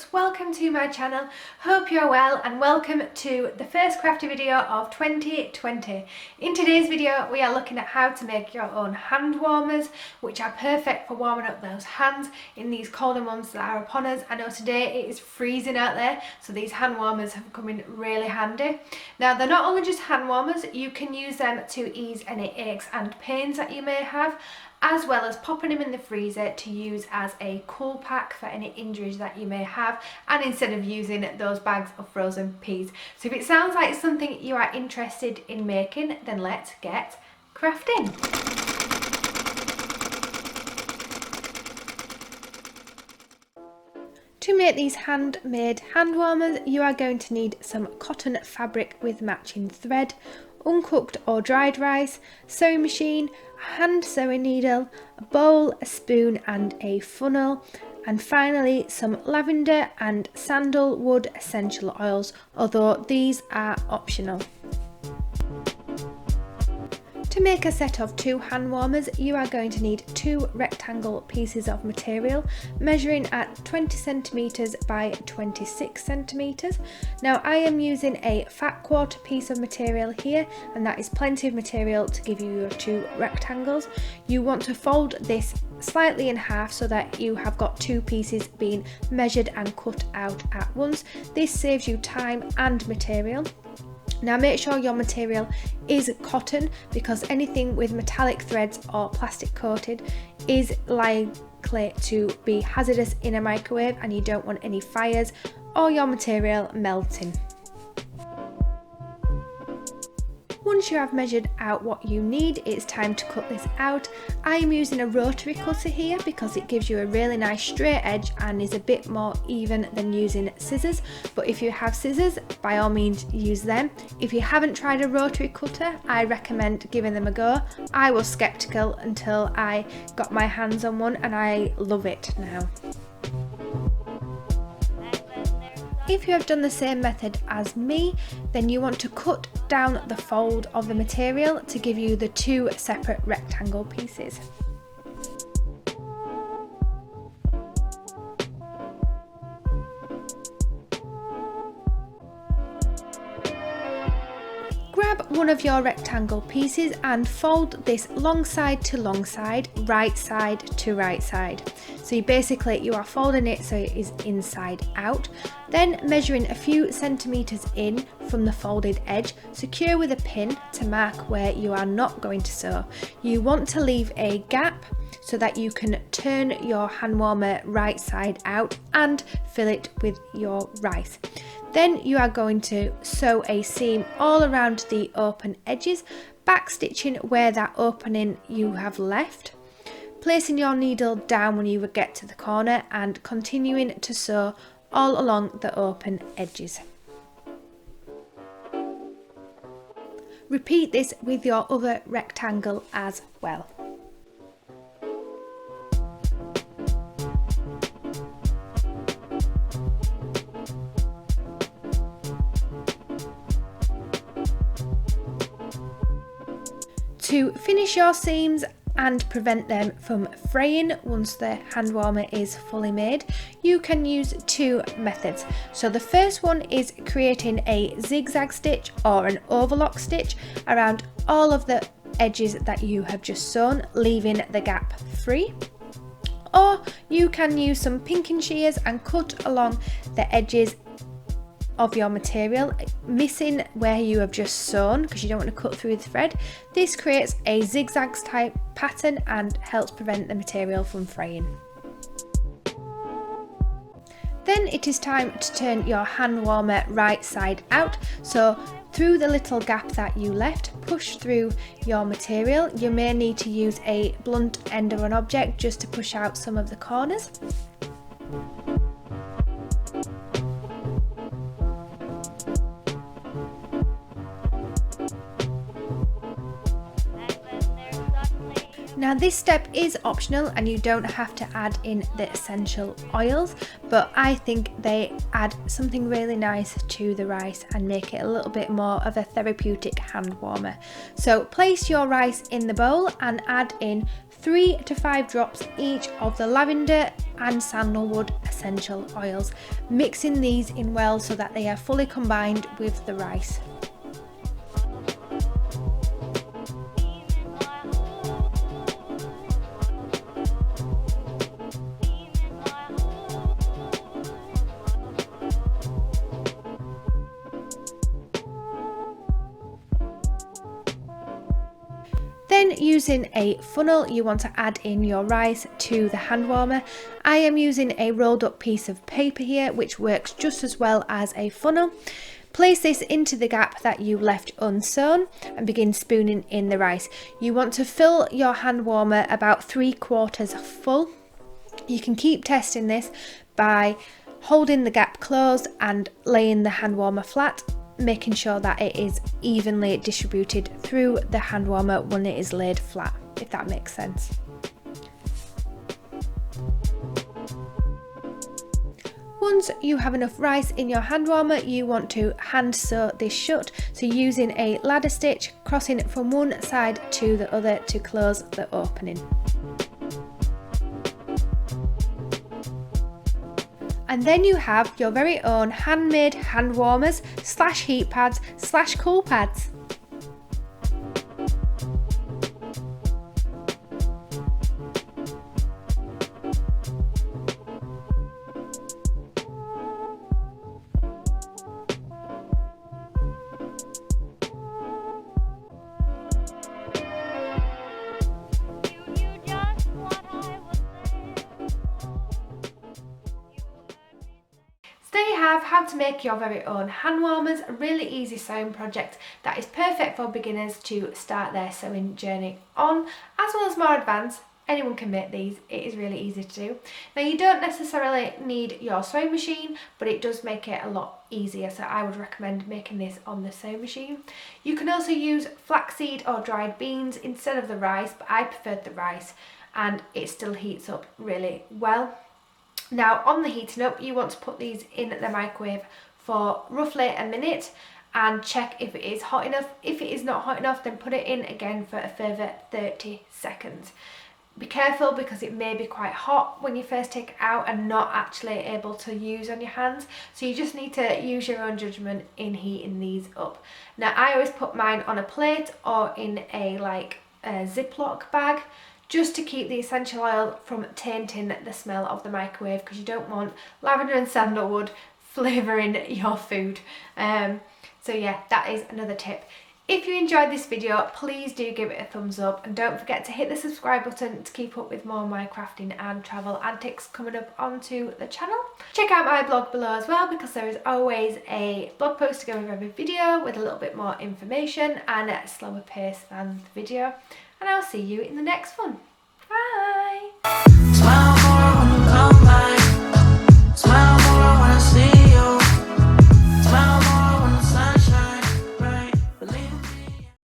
folks, welcome to my channel. Hope you're well and welcome to the first crafty video of 2020. In today's video we are looking at how to make your own hand warmers, which are perfect for warming up those hands in these colder months that are upon us. I know today it is freezing out there, so these hand warmers have come in really handy. Now they're not only just hand warmers, you can use them to ease any aches and pains that you may have, as well as popping them in the freezer to use as a cool pack for any injuries that you may have, and instead of using those bags of frozen peas. So if it sounds like something you are interested in making, then let's get crafting. To make these handmade hand warmers, you are going to need some cotton fabric with matching thread, uncooked or dried rice, sewing machine, a hand sewing needle, a bowl, a spoon and a funnel, and finally some lavender and sandalwood essential oils, although these are optional. To make a set of 2 hand warmers, you are going to need 2 rectangle pieces of material measuring at 20 centimeters by 26 centimeters. Now I am using a fat quarter piece of material here, and that is plenty of material to give you your 2 rectangles. You want to fold this slightly in half so that you have got 2 pieces being measured and cut out at once. This saves you time and material. Now make sure your material is cotton, because anything with metallic threads or plastic coated is likely to be hazardous in a microwave, and you don't want any fires or your material melting. Once you have measured out what you need, it's time to cut this out. I am using a rotary cutter here because it gives you a really nice straight edge and is a bit more even than using scissors, but if you have scissors, by all means use them. If you haven't tried a rotary cutter, I recommend giving them a go. I was skeptical until I got my hands on one and I love it now. If you have done the same method as me, then you want to cut down the fold of the material to give you the 2 separate rectangle pieces. Grab one of your rectangle pieces and fold this long side to long side, right side to right side. So you are folding it so it is inside out. Then measuring a few centimeters in from the folded edge, secure with a pin to mark where you are not going to sew. You want to leave a gap so that you can turn your hand warmer right side out and fill it with your rice. Then you are going to sew a seam all around the open edges, back stitching where that opening you have left, placing your needle down when you get to the corner and continuing to sew all along the open edges. Repeat this with your other rectangle as well. To finish your seams and prevent them from fraying once the hand warmer is fully made, you can use 2 methods. So the first one is creating a zigzag stitch or an overlock stitch around all of the edges that you have just sewn, leaving the gap free. Or you can use some pinking shears and cut along the edges of your material, missing where you have just sewn because you don't want to cut through the thread. This creates a zigzag type pattern and helps prevent the material from fraying. Then it is time to turn your hand warmer right side out. So through the little gap that you left, push through your material. You may need to use a blunt end of an object just to push out some of the corners. Now this step is optional and you don't have to add in the essential oils, but I think they add something really nice to the rice and make it a little bit more of a therapeutic hand warmer. So place your rice in the bowl and add in 3 to 5 drops each of the lavender and sandalwood essential oils, mixing these in well so that they are fully combined with the rice. Then using a funnel, you want to add in your rice to the hand warmer. I am using a rolled up piece of paper here, which works just as well as a funnel. Place this into the gap that you left unsewn and begin spooning in the rice. You want to fill your hand warmer about 3/4 full. You can keep testing this by holding the gap closed and laying the hand warmer flat, making sure that it is evenly distributed through the hand warmer when it is laid flat, if that makes sense. Once you have enough rice in your hand warmer, you want to hand sew this shut, so using a ladder stitch, crossing it from one side to the other to close the opening. And then you have your very own handmade hand warmers / heat pads / cool pads. There you have how to make your very own hand warmers, a really easy sewing project that is perfect for beginners to start their sewing journey on, as well as more advanced. Anyone can make these, it is really easy to do. Now you don't necessarily need your sewing machine, but it does make it a lot easier, so I would recommend making this on the sewing machine. You can also use flaxseed or dried beans instead of the rice, but I preferred the rice and it still heats up really well. Now on the heating up, you want to put these in the microwave for roughly a minute and check if it is hot enough. If it is not hot enough, then put it in again for a further 30 seconds. Be careful because it may be quite hot when you first take it out and not actually able to use on your hands, so you just need to use your own judgment in heating these up. Now I always put mine on a plate or in a Ziploc bag, just to keep the essential oil from tainting the smell of the microwave, because you don't want lavender and sandalwood flavouring your food. So yeah, that is another tip. If you enjoyed this video, please do give it a thumbs up and don't forget to hit the subscribe button to keep up with more my crafting and travel antics coming up onto the channel. Check out my blog below as well, because there is always a blog post to go with every video with a little bit more information and at a slower pace than the video. And I'll see you in the next one. Bye!